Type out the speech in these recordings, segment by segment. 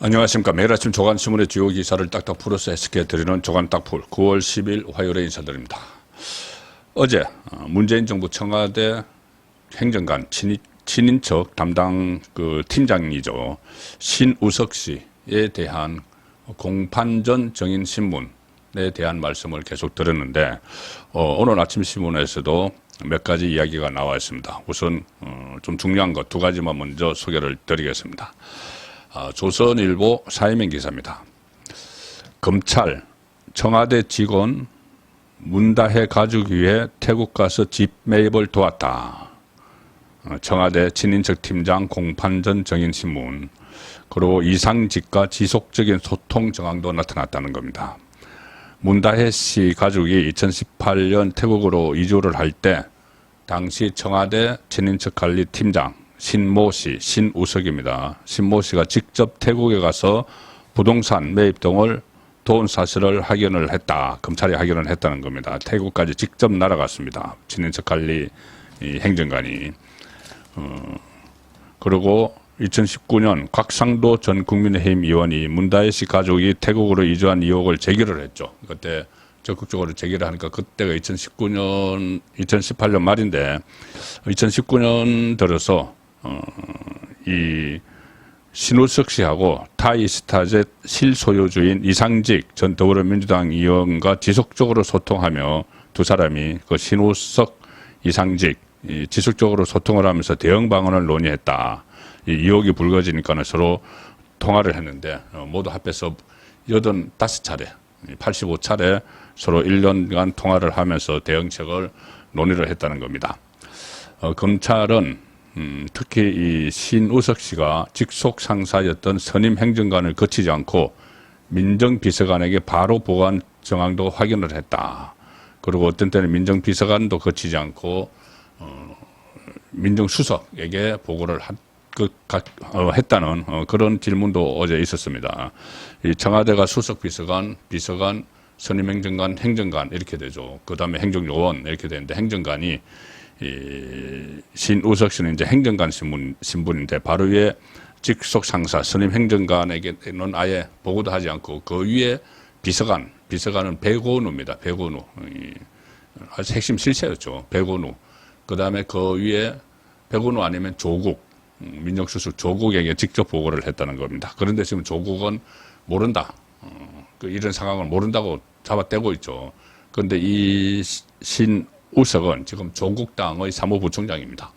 안녕하십니까. 매일 아침 조간신문의 주요 기사를 딱딱 풀어서 해석해드리는 조간딱풀 9월 10일 화요일에 인사드립니다. 어제 문재인 정부 청와대 행정관 친인척 담당 팀장이죠. 신우석 씨에 대한 공판전 정인신문에 대한 말씀을 계속 들었는데 오늘 아침 신문에서도 몇 가지 이야기가 나와 있습니다. 우선 좀 중요한 것 두 가지만 먼저 소개를 드리겠습니다. 조선일보 사회면 기사입니다. 검찰, 청와대 직원 문다혜 가족 위해 태국 가서 집 매입을 도왔다. 청와대 친인척 팀장 공판전 정인신문. 그리고 이상직과 지속적인 소통 정황도 나타났다는 겁니다. 문다혜 씨 가족이 2018년 태국으로 이주를 할 때 당시 청와대 친인척 관리 팀장 신모 씨, 신우석입니다. 신모 씨가 직접 태국에 가서 부동산 매입 등을 도운 사실을 확인을 했다. 검찰이 확인을 했다는 겁니다. 태국까지 직접 날아갔습니다. 친인척 관리 행정관이. 그리고 2019년 곽상도 전 국민의힘 의원이 문다혜 씨 가족이 태국으로 이주한 의혹을 제기를 했죠. 그때 적극적으로 제기를 하니까 그때가 2018년 말인데 2019년 들어서 이 신우석 씨하고 타이스타젯 실소유주인 이상직 전 더불어민주당 의원과 지속적으로 소통하며 두 사람이 그 신우석, 이상직 지속적으로 소통을 하면서 대응 방안을 논의했다. 이 의혹이 불거지니까는 서로 통화를 했는데 모두 합해서 85차례, 85차례 서로 1년간 통화를 하면서 대응책을 논의를 했다는 겁니다. 검찰은 특히 이 신우석 씨가 직속 상사였던 선임 행정관을 거치지 않고 민정비서관에게 바로 보고한 정황도 확인을 했다. 그리고 어떤 때는 민정비서관도 거치지 않고 민정수석에게 보고를 했다는 그런 질문도 어제 있었습니다. 이 청와대가 수석비서관, 비서관, 선임행정관, 행정관 이렇게 되죠. 그 다음에 행정요원 이렇게 되는데 행정관이 신우석 씨는 이제 행정관 신분인데 바로 위에 직속 상사 선임 행정관에게는 아예 보고도 하지 않고 그 위에 비서관은 백원우입니다. 백원우. 아주 핵심 실세였죠. 백원우. 그 다음에 그 위에 백원우 아니면 조국, 민정수석 조국에게 직접 보고를 했다는 겁니다. 그런데 지금 조국은 모른다. 이런 상황을 모른다고 잡아떼고 있죠. 그런데 이 신우석은 지금 조국당의 사무부총장입니다.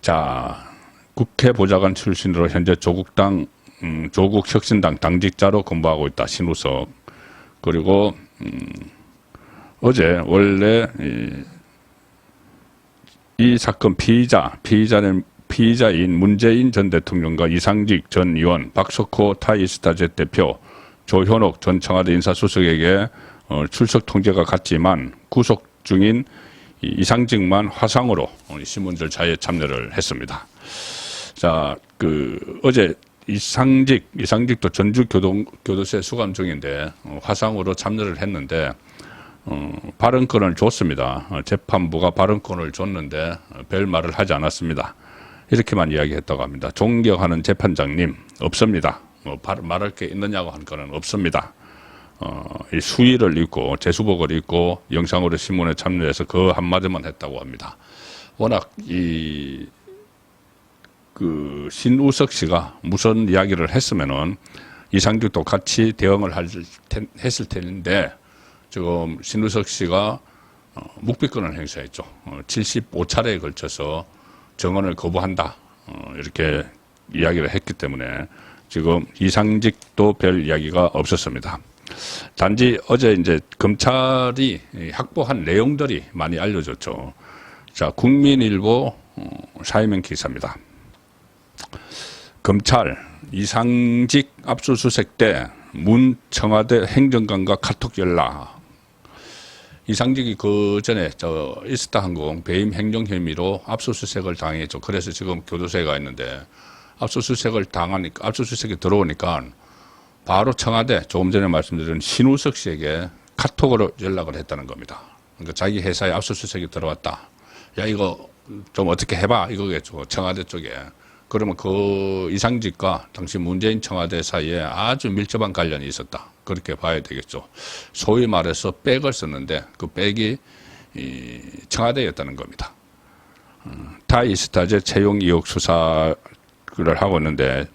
자, 국회 보좌관 출신으로 현재 조국당, 조국혁신당 당직자로 근무하고 있다. 신우석. 그리고 어제 원래 이 사건 피의자인 문재인 전 대통령과 이상직 전 의원, 박석호 타이스타젯 대표, 조현옥 전 청와대 인사수석에게 출석 통제가 갔지만 구속 중인 이상직만 화상으로 신문절차에 참여를 했습니다. 자, 어제 이상직도 전주교도소에 수감 중인데 화상으로 참여를 했는데 발언권을 줬습니다. 재판부가 발언권을 줬는데 별 말을 하지 않았습니다. 이렇게만 이야기했다고 합니다. 존경하는 재판장님 없습니다. 말할 게 있느냐고 한 거는 없습니다. 이 수의를 입고 제수복을 입고 영상으로 신문에 참여해서 그 한마디만 했다고 합니다. 워낙 신우석 씨가 무슨 이야기를 했으면은 이상직도 같이 대응을 했을 텐데 지금 신우석 씨가 묵비권을 행사했죠. 75차례에 걸쳐서 정언을 거부한다. 이렇게 이야기를 했기 때문에 지금 이상직도 별 이야기가 없었습니다. 단지 어제 이제 검찰이 확보한 내용들이 많이 알려졌죠. 자, 국민일보 사회면 기사입니다. 검찰 이상직 압수수색 때 문 청와대 행정관과 카톡 연락. 이상직이 그 전에 이스타항공 배임 행정 혐의로 압수수색을 당했죠. 그래서 지금 교도소에 가 있는데 압수수색이 들어오니까 바로 청와대 조금 전에 말씀드린 신우석 씨에게 카톡으로 연락을 했다는 겁니다. 그러니까 자기 회사에 압수수색이 들어왔다. 야, 이거 좀 어떻게 해봐 이거겠죠. 청와대 쪽에. 그러면 그 이상직과 당시 문재인 청와대 사이에 아주 밀접한 관련이 있었다. 그렇게 봐야 되겠죠. 소위 말해서 백을 썼는데 그 백이 이 청와대였다는 겁니다. 타이스타제 채용 의혹 수사를 하고 있는데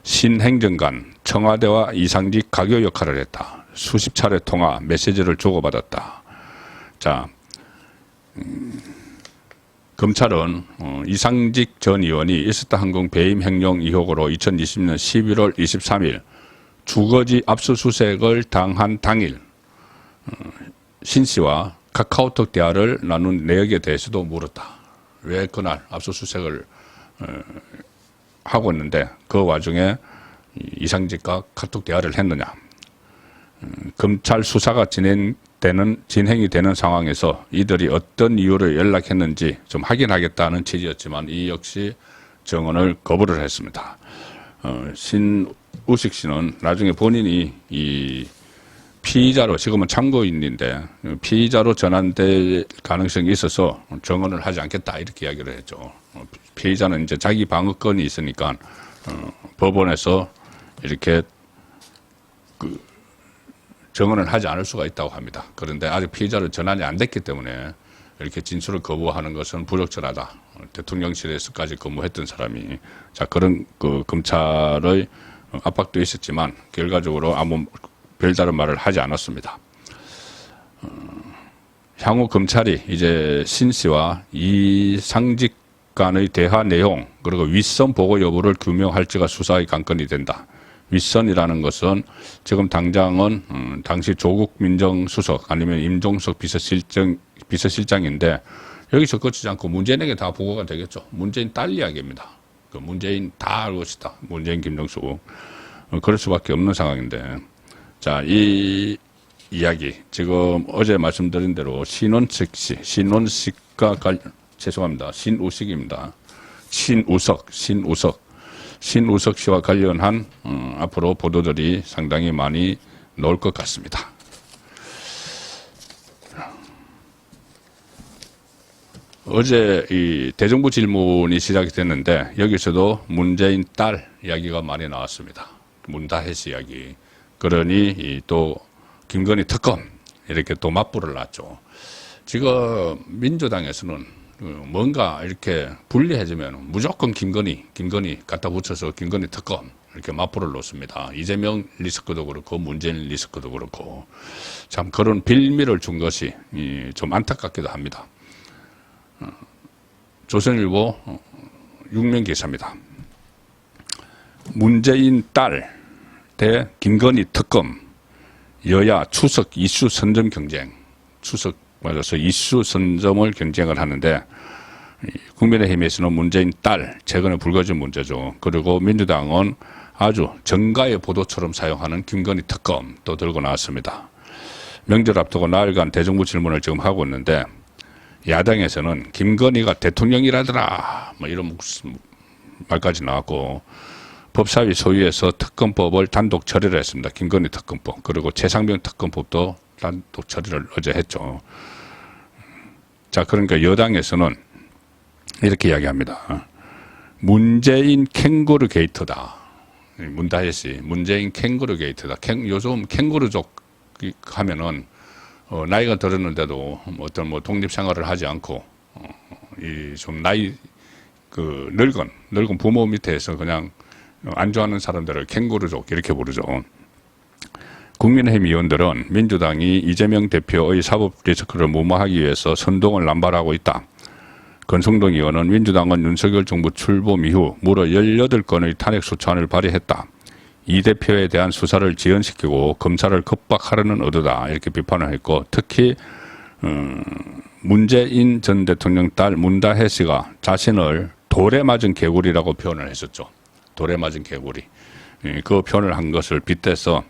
신행정관 청와대와 이상직 가교 역할을 했다. 수십 차례 통화 메시지를 주고받았다. 자, 검찰은 이상직 전 의원이 이스타항공 배임 횡령 의혹으로 2020년 11월 23일 주거지 압수수색을 당한 당일 신 씨와 카카오톡 대화를 나눈 내역에 대해서도 물었다. 왜 그날 압수수색을 하고 있는데 그 와중에 이상직과 카톡 대화를 했느냐. 검찰 수사가 진행이 되는 상황에서 이들이 어떤 이유로 연락했는지 좀 확인하겠다는 취지였지만 이 역시 정언을 거부를 했습니다. 신우식 씨는 나중에 본인이 이 피의자로 지금은 참고인인데 피의자로 전환될 가능성이 있어서 정언을 하지 않겠다 이렇게 이야기를 했죠. 피의자는 이제 자기 방어권이 있으니까 법원에서 이렇게 정언을 하지 않을 수가 있다고 합니다. 그런데 아직 피의자로 전환이 안 됐기 때문에 이렇게 진술을 거부하는 것은 부적절하다. 대통령실에서까지 근무했던 사람이 자 그런 그 검찰의 압박도 있었지만 결과적으로 아무 별다른 말을 하지 않았습니다. 향후 검찰이 이제 신 씨와 이상직 간의 대화 내용 그리고 윗선 보고 여부를 규명할지가 수사의 관건이 된다. 윗선이라는 것은 지금 당장은 당시 조국 민정수석 아니면 임종석 비서실장인데 여기서 거치지 않고 문재인에게 다 보고가 되겠죠. 문재인 딸 이야기입니다. 그 문재인 다 알고 있다. 문재인 김정숙 그럴 수밖에 없는 상황인데 자, 이 이야기 지금 어제 말씀드린 대로 신우식과 죄송합니다. 신우식입니다. 신우석 씨와 관련한 앞으로 보도들이 상당히 많이 나올 것 같습니다. 어제 이 대정부 질문이 시작이 됐는데 여기서도 문재인 딸 이야기가 많이 나왔습니다. 문다혜 씨 이야기. 그러니 또 김건희 특검 이렇게 또 맞불을 놨죠. 지금 민주당에서는 뭔가 이렇게 분리해지면 무조건 김건희 갖다 붙여서 김건희 특검 이렇게 맞불을 놓습니다. 이재명 리스크도 그렇고 문재인 리스크도 그렇고 참 그런 빌미를 준 것이 좀 안타깝기도 합니다. 조선일보 6면 기사입니다. 문재인 딸 대 김건희 특검 여야 추석 이슈 선점 경쟁 추석 맞아서 이슈 선점을 경쟁을 하는데 국민의힘에서는 문재인 딸 최근에 불거진 문제죠. 그리고 민주당은 아주 정가의 보도처럼 사용하는 김건희 특검 또 들고 나왔습니다. 명절 앞두고 나흘간 대정부 질문을 지금 하고 있는데 야당에서는 김건희가 대통령이라더라 뭐 이런 말까지 나왔고 법사위 소위에서 특검법을 단독 처리를 했습니다. 김건희 특검법 그리고 최상병 특검법도 단독 처리를 어제 했죠. 자, 그러니까 여당에서는 이렇게 이야기합니다. 문재인 캥거루 게이트다. 문다혜 씨, 문재인 캥거루 게이트다. 요즘 캥거루족 하면은 나이가 들었는데도 어떤 뭐 독립 생활을 하지 않고 이 좀 나이 그 늙은 부모 밑에서 그냥 안주하는 사람들을 캥거루족 이렇게 부르죠. 국민의힘 의원들은 민주당이 이재명 대표의 사법 리스크를 무마하기 위해서 선동을 남발하고 있다. 권성동 의원은 민주당은 윤석열 정부 출범 이후 무려 18건의 탄핵 소추안을 발의했다. 이 대표에 대한 수사를 지연시키고 검사를 겁박하려는 의도다. 이렇게 비판을 했고 특히 문재인 전 대통령 딸 문다혜 씨가 자신을 돌에 맞은 개구리라고 표현을 했었죠. 돌에 맞은 개구리. 그 표현을 한 것을 빗대서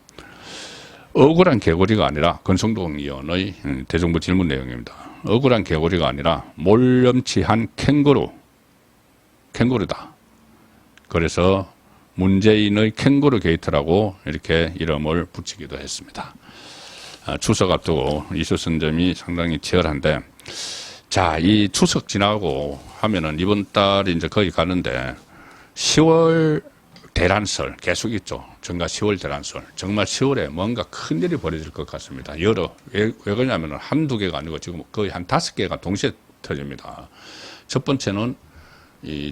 억울한 개구리가 아니라 권성동 의원의 대정부 질문 내용입니다. 억울한 개구리가 아니라 몰염치한 캥거루다. 그래서 문재인의 캥거루 게이트라고 이렇게 이름을 붙이기도 했습니다. 추석 앞두고 이슈 선점이 상당히 치열한데 자, 이 추석 지나고 하면은 이번 달이 이제 거의 가는데 10월 대란설 계속 있죠. 정가 10월 대란설. 정말 10월에 뭔가 큰일이 벌어질 것 같습니다. 왜 그러냐면 한두 개가 아니고 지금 거의 한 5개가 동시에 터집니다. 첫 번째는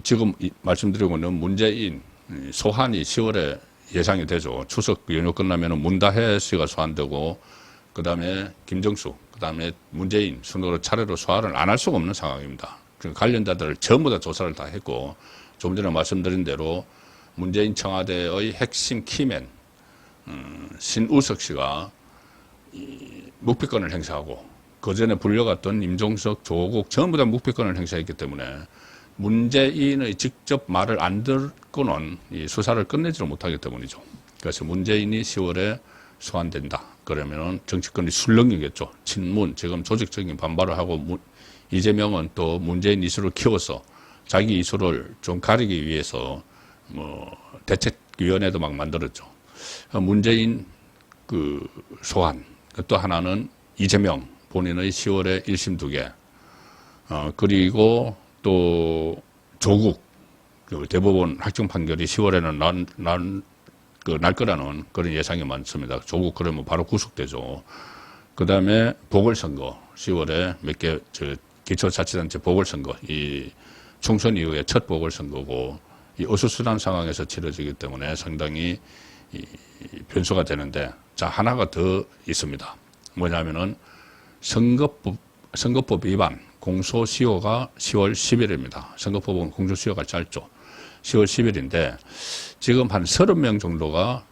지금 말씀드리고 있는 문재인 소환이 10월에 예상이 되죠. 추석 연휴 끝나면 문다혜 씨가 소환되고, 그 다음에 김정수, 그 다음에 문재인 순으로 차례로 소환을 안 할 수가 없는 상황입니다. 관련자들을 전부 다 조사를 다 했고, 조금 전에 말씀드린 대로 문재인 청와대의 핵심 키맨 신우석 씨가 묵비권을 행사하고, 그 전에 불려갔던 임종석, 조국 전부 다 묵비권을 행사했기 때문에 문재인의 직접 말을 안 듣고는 이 수사를 끝내지를 못하기 때문이죠. 그래서 문재인이 10월에 소환된다. 그러면은 정치권이 술렁이겠죠. 친문, 지금 조직적인 반발을 하고, 이재명은 또 문재인 이슈를 키워서 자기 이슈를 좀 가리기 위해서 대책위원회도 막 만들었죠. 문재인 소환, 또 하나는 이재명 본인의 10월에 1심 2개, 그리고 또 조국 대법원 확정 판결이 10월에는 날 거라는 그런 예상이 많습니다. 조국 그러면 바로 구속되죠. 그 다음에 보궐선거 10월에 몇 개 기초자치단체 보궐선거, 이 총선 이후에 첫 보궐선거고, 이 어수선한 상황에서 치러지기 때문에 상당히 변수가 되는데, 자, 하나가 더 있습니다. 뭐냐면은 선거법 위반 공소시효가 10월 10일입니다. 선거법은 공소시효가 짧죠. 10월 10일인데 지금 한 30명 정도가,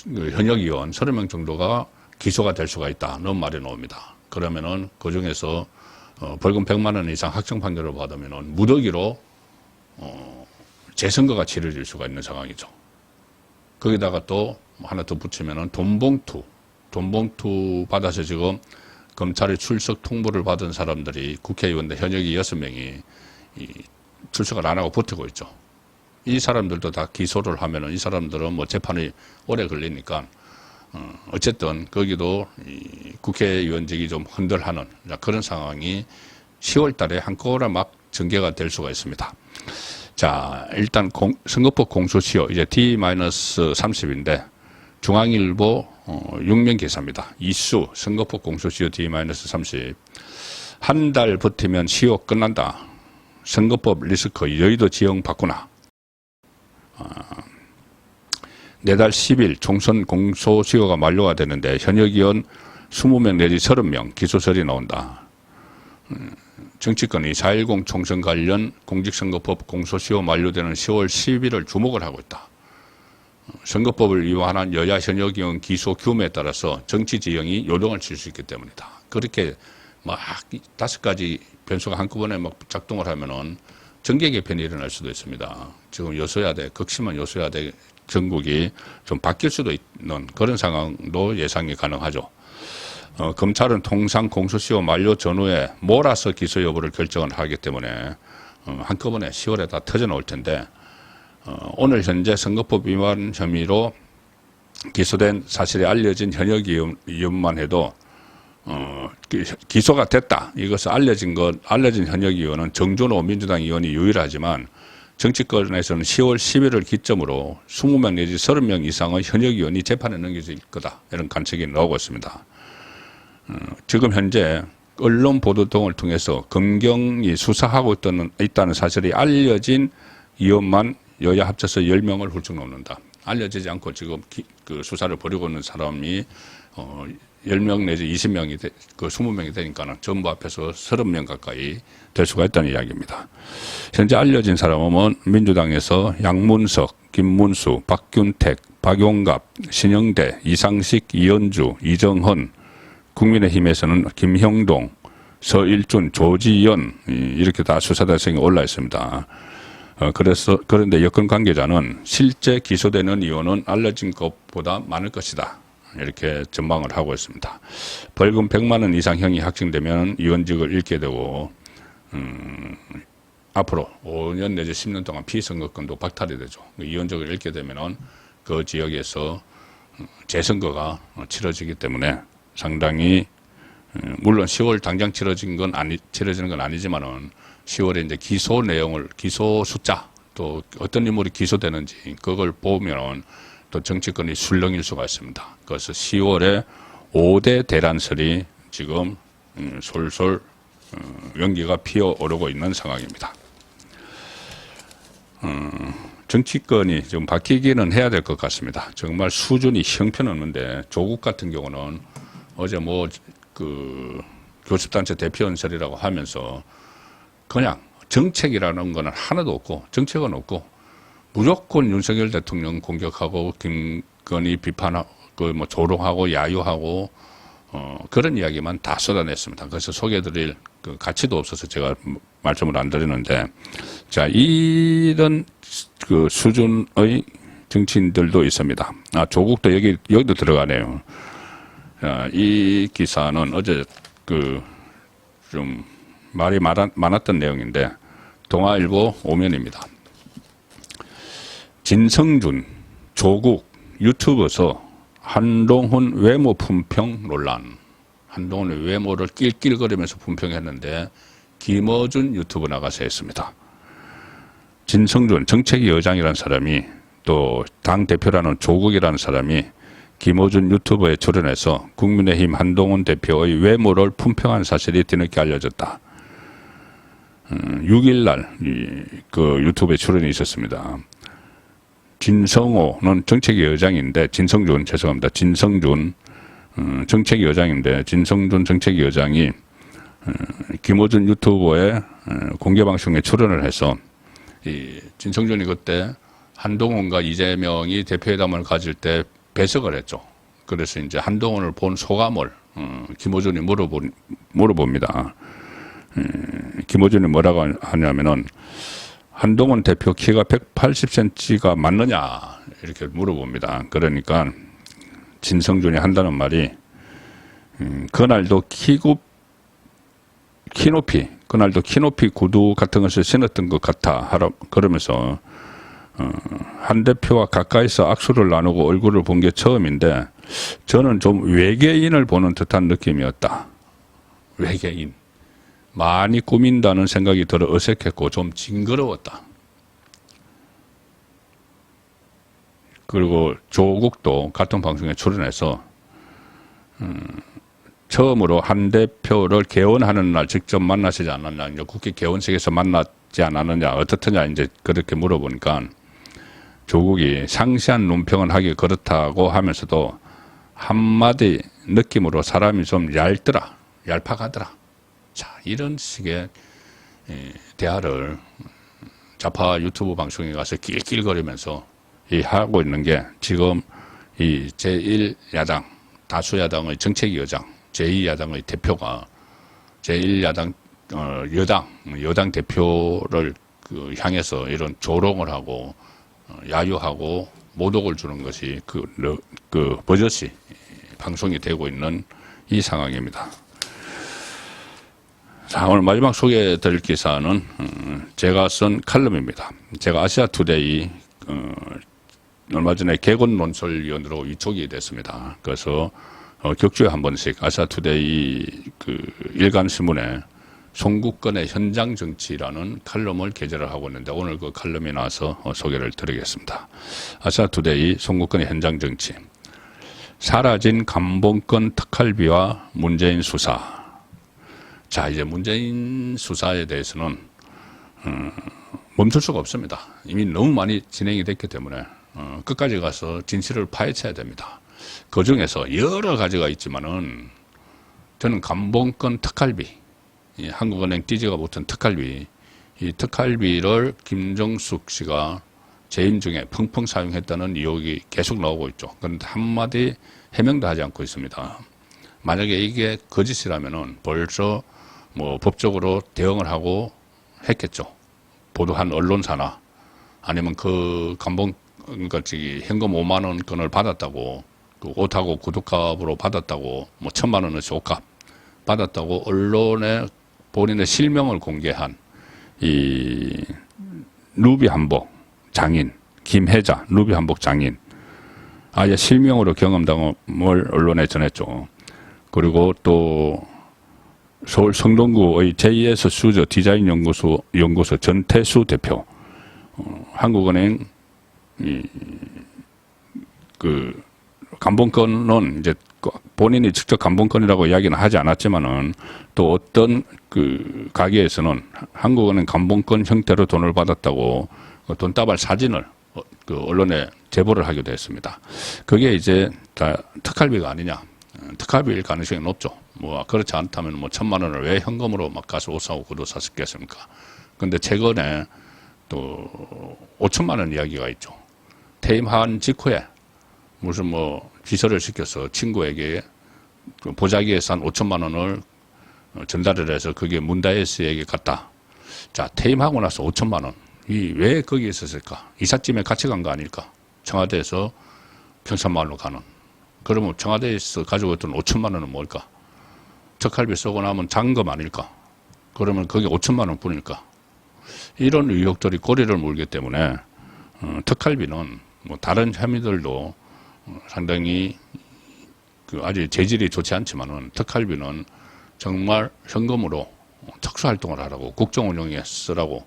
현역의원 30명 정도가 기소가 될 수가 있다는 말이 나옵니다. 그러면은 그 중에서 벌금 100만 원 이상 확정 판결을 받으면은 무더기로 재선거가 치러질 수가 있는 상황이죠. 거기다가 또 하나 더 붙이면은 돈봉투 받아서 지금 검찰의 출석 통보를 받은 사람들이 국회의원들 현역이 6명이 출석을 안 하고 버티고 있죠. 이 사람들도 다 기소를 하면은 이 사람들은 뭐 재판이 오래 걸리니까 어쨌든 거기도 국회의원직이 좀 흔들하는 그런 상황이 10월 달에 한꺼번에 막 전개가 될 수가 있습니다. 자, 일단 선거법 공소시효 이제 D-30인데 중앙일보 6면 기사입니다. 이수 선거법 공소시효 D-30 한 달 버티면 시효 끝난다. 선거법 리스크 여의도 지형 바꾸나. 내달 10일 총선 공소시효가 만료가 되는데 현역의원 20명 내지 30명 기소설이 나온다. 정치권이 4.10 총선 관련 공직선거법 공소시효 만료되는 10월 10일을 주목을 하고 있다. 선거법을 위반한 여야 현역의원 기소 규모에 따라서 정치 지형이 요동을 칠 수 있기 때문이다. 그렇게 막 5가지 변수가 한꺼번에 막 작동을 하면은 정계 개편이 일어날 수도 있습니다. 지금 여소야대, 극심한 여소야대 전국이 좀 바뀔 수도 있는 그런 상황도 예상이 가능하죠. 검찰은 통상 공소시효 만료 전후에 몰아서 기소 여부를 결정을 하기 때문에 한꺼번에 10월에 다 터져 나올 텐데, 오늘 현재 선거법 위반 혐의로 기소된 사실이 알려진 현역 의원만 해도 기소가 됐다. 이것을 알려진 현역 의원은 정준호 민주당 의원이 유일하지만 정치권에서는 10월 10일을 기점으로 20명 내지 30명 이상의 현역 의원이 재판에 넘겨질 거다. 이런 관측이 나오고 있습니다. 지금 현재 언론 보도 등을 통해서 검경이 수사하고 있다는 사실이 알려진 의원만 여야 합쳐서 10명을 훌쩍 넘는다. 알려지지 않고 지금 그 수사를 벌이고 있는 사람이 10명 내지 20명이 20명이 되니까는 전부 합해서 30명 가까이 될 수가 있다는 이야기입니다. 현재 알려진 사람은 민주당에서 양문석, 김문수, 박균택, 박용갑, 신영대, 이상식, 이현주, 이정헌, 국민의힘에서는 김형동, 서일준, 조지연 이렇게 다 수사 대상에 올라 있습니다. 그런데 여권 관계자는 실제 기소되는 의원은 알려진 것보다 많을 것이다. 이렇게 전망을 하고 있습니다. 벌금 100만 원 이상 형이 확정되면 의원직을 잃게 되고, 앞으로 5년 내지 10년 동안 피선거권도 박탈이 되죠. 의원직을 잃게 되면은 그 지역에서 재선거가 치러지기 때문에 상당히, 물론 10월 당장 치러지는 건 아니지만은 10월에 이제 기소 숫자, 또 어떤 인물이 기소되는지 그걸 보면 또 정치권이 술렁일 수가 있습니다. 그래서 10월에 5대 대란설이 지금 솔솔 연기가 피어오르고 있는 상황입니다. 정치권이 좀 바뀌기는 해야 될 것 같습니다. 정말 수준이 형편없는데 조국 같은 경우는 어제 교섭단체 대표연설이라고 하면서 그냥 정책이라는 거는 하나도 없고 정책은 없고 무조건 윤석열 대통령 공격하고 김건희 비판하고 조롱하고 야유하고 그런 이야기만 다 쏟아냈습니다. 그래서 소개해드릴 그 가치도 없어서 제가 말씀을 안 드리는데, 자, 이런 그 수준의 정치인들도 있습니다. 조국도 여기도 들어가네요. 이 기사는 어제 좀 말이 많았던 내용인데, 동아일보 5면입니다. 진성준, 조국, 유튜브에서 한동훈 외모 품평 논란. 한동훈의 외모를 낄낄거리면서 품평했는데 김어준 유튜브 나가서 했습니다. 진성준 정책위 의장이라는 사람이 또 당대표라는 조국이라는 사람이 김어준 유튜브에 출연해서 국민의힘 한동훈 대표의 외모를 품평한 사실이 뒤늦게 알려졌다. 6일날 그 유튜브에 출연이 있었습니다. 진성호는 정책위 의장인데, 진성준 정책위 의장인데, 진성준 정책위 의장이 김어준 유튜버의 공개방송에 출연을 해서 진성준이 그때 한동훈과 이재명이 대표회담을 가질 때 배석을 했죠. 그래서 이제 한동훈을 본 소감을 김어준이 물어봅니다. 김어준이 뭐라고 하냐면은 한동훈 대표 키가 180cm가 맞느냐 이렇게 물어봅니다. 그러니까 진성준이 한다는 말이 그날도 키높이 구두 같은 것을 신었던 것 같아 그러면서 한 대표와 가까이서 악수를 나누고 얼굴을 본 게 처음인데 저는 좀 외계인을 보는 듯한 느낌이었다. 외계인. 많이 꾸민다는 생각이 들어 어색했고 좀 징그러웠다. 그리고 조국도 같은 방송에 출연해서 처음으로 한 대표를 개원하는 날 직접 만나시지 않았냐, 이제 국회 개원식에서 만났지 않았느냐, 어떻느냐 이제 그렇게 물어보니까 조국이 상세한 논평은 하기 그렇다고 하면서도 한마디 느낌으로 사람이 좀 얄팍하더라. 자, 이런 식의 대화를 좌파 유튜브 방송에 가서 낄낄거리면서 하고 있는 게 지금 이 제1야당, 다수야당의 정책위 의장, 제2야당의 대표가 제1야당, 여당 대표를 향해서 이런 조롱을 하고 야유하고 모독을 주는 것이 버젓이 방송이 되고 있는 이 상황입니다. 자, 오늘 마지막 소개해드릴 기사는 제가 쓴 칼럼입니다. 제가 아시아투데이 얼마 전에 개건 논설위원으로 위촉이 됐습니다. 그래서 격주에 한 번씩 아시아투데이 일간 신문에 송국건의 현장 정치라는 칼럼을 게재를 하고 있는데 오늘 그 칼럼이 나와서 소개를 드리겠습니다. 아시아투데이 송국건의 현장 정치. 사라진 감봉권 특활비와 문재인 수사. 자, 이제 문재인 수사에 대해서는 멈출 수가 없습니다. 이미 너무 많이 진행이 됐기 때문에 끝까지 가서 진실을 파헤쳐야 됩니다. 그 중에서 여러 가지가 있지만은 저는 감봉권 특활비, 한국은행 띠지가 붙은 특활비, 이 특활비를 김정숙 씨가 재임 중에 펑펑 사용했다는 의혹이 계속 나오고 있죠. 그런데 한마디 해명도 하지 않고 있습니다. 만약에 이게 거짓이라면은 벌써 법적으로 대응을 하고 했겠죠. 보도한 언론사나 아니면 그 그러니까 현금 5만 원권을 받았다고, 그 옷하고 구두값으로 받았다고, 1,000만 원어치 옷값 받았다고 언론에 본인의 실명을 공개한 이 루비 한복 장인 김혜자 루비 한복 장인 아예 실명으로 경험담을 언론에 전했죠. 그리고 또 서울 성동구의 JS 수저 디자인 연구소 전태수 대표, 한국은행 그 감봉권은 이제 본인이 직접 감봉권이라고 이야기는 하지 않았지만은 또 어떤 그 가게에서는 한국은행 감봉권 형태로 돈을 받았다고 돈다발 사진을 그 언론에 제보를 하기도 했습니다. 그게 이제 다 특활비가 아니냐. 특활비일 가능성이 높죠. 뭐 그렇지 않다면 뭐 1,000만 원을 왜 현금으로 막 가서 옷 사고 구두 샀겠습니까? 근데 최근에 또 5천만 원 이야기가 있죠. 퇴임한 직후에 무슨 뭐 기설을 시켜서 친구에게 그 보자기에 산 5천만 원을 전달을 해서 그게 문다혜스에게 갔다. 자, 퇴임하고 나서 5천만 원. 이 왜 거기에 있었을까? 이삿짐에 같이 간 거 아닐까? 청와대에서 평산마을로 가는. 그러면 청와대에서 가지고 있던 5천만 원은 뭘까? 특활비 쓰고 나면 잔금 아닐까? 그러면 그게 5천만 원 뿐일까? 이런 의혹들이 꼬리를 물기 때문에 특활비는 뭐 다른 혐의들도 상당히 그 아주 재질이 좋지 않지만은 특활비는 정말 현금으로 특수활동을 하라고 국정운영에 쓰라고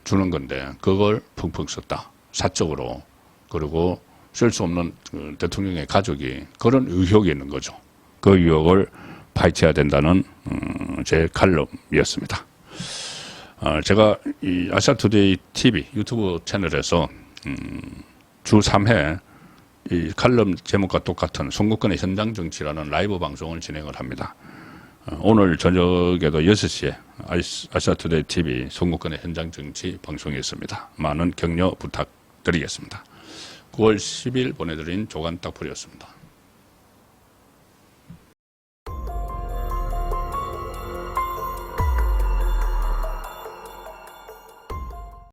주는 건데 그걸 펑펑 썼다. 사적으로. 그리고 쓸 수 없는 그 대통령의 가족이 그런 의혹이 있는 거죠. 그 의혹을 파헤쳐야 된다는 제 칼럼이었습니다. 제가 이 아시아투데이 TV 유튜브 채널에서 주 3회 이 칼럼 제목과 똑같은 송국근의 현장 정치라는 라이브 방송을 진행을 합니다. 오늘 저녁에도 6시에 아시아투데이 TV 송국근의 현장 정치 방송이 있습니다. 많은 격려 부탁드리겠습니다. 9월 10일 보내드린 조간 딱풀이었습니다.